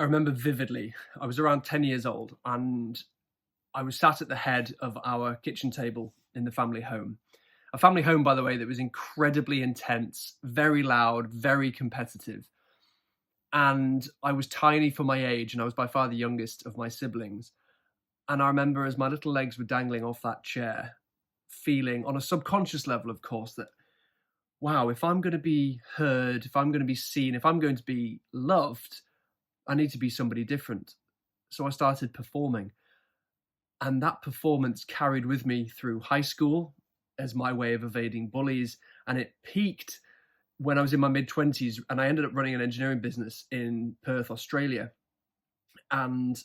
I remember vividly, I was around 10 years old and I was sat at the head of our kitchen table in the family home. A family home, by the way, that was incredibly intense, very loud, very competitive. And I was tiny for my age, and I was by far the youngest of my siblings. And I remember as my little legs were dangling off that chair, feeling on a subconscious level, of course, that wow, if I'm going to be heard, if I'm going to be seen, if I'm going to be loved, I need to be somebody different. So I started performing. And that performance carried with me through high school as my way of evading bullies. And it peaked when I was in my mid 20s and I ended up running an engineering business in Perth, Australia. And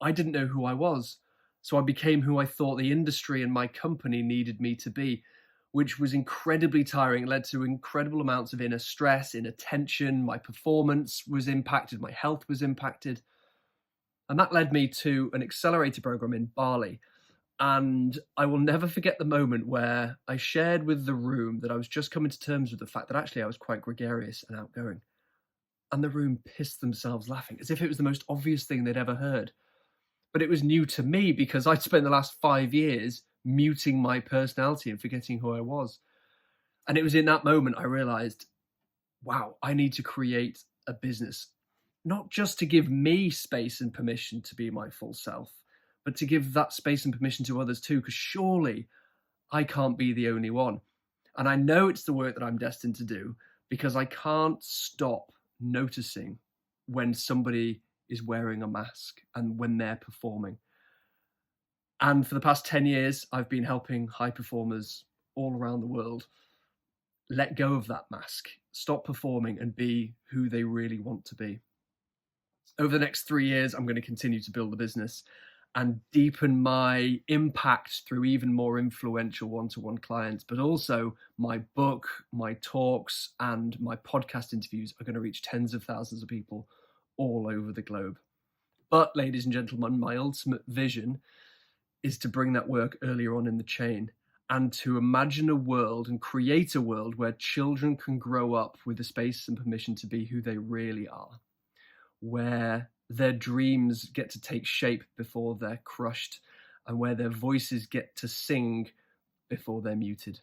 I didn't know who I was. So I became who I thought the industry and my company needed me to be, which was incredibly tiring. It led to incredible amounts of inner stress, inner tension. My performance was impacted, my health was impacted. And that led me to an accelerator program in Bali. And I will never forget the moment where I shared with the room that I was just coming to terms with the fact that actually I was quite gregarious and outgoing. And the room pissed themselves laughing as if it was the most obvious thing they'd ever heard. But it was new to me because I'd spent the last 5 years muting my personality and forgetting who I was. And it was in that moment I realized, wow, I need to create a business, not just to give me space and permission to be my full self, but to give that space and permission to others too, because surely I can't be the only one. And I know it's the work that I'm destined to do because I can't stop noticing when somebody is wearing a mask and when they're performing. And for the past 10 years, I've been helping high performers all around the world let go of that mask, stop performing, and be who they really want to be. Over the next 3 years, I'm going to continue to build the business and deepen my impact through even more influential one-to-one clients. But also my book, my talks, and my podcast interviews are going to reach tens of thousands of people all over the globe. But ladies and gentlemen, my ultimate vision is to bring that work earlier on in the chain and to imagine a world and create a world where children can grow up with the space and permission to be who they really are, where their dreams get to take shape before they're crushed, and where their voices get to sing before they're muted.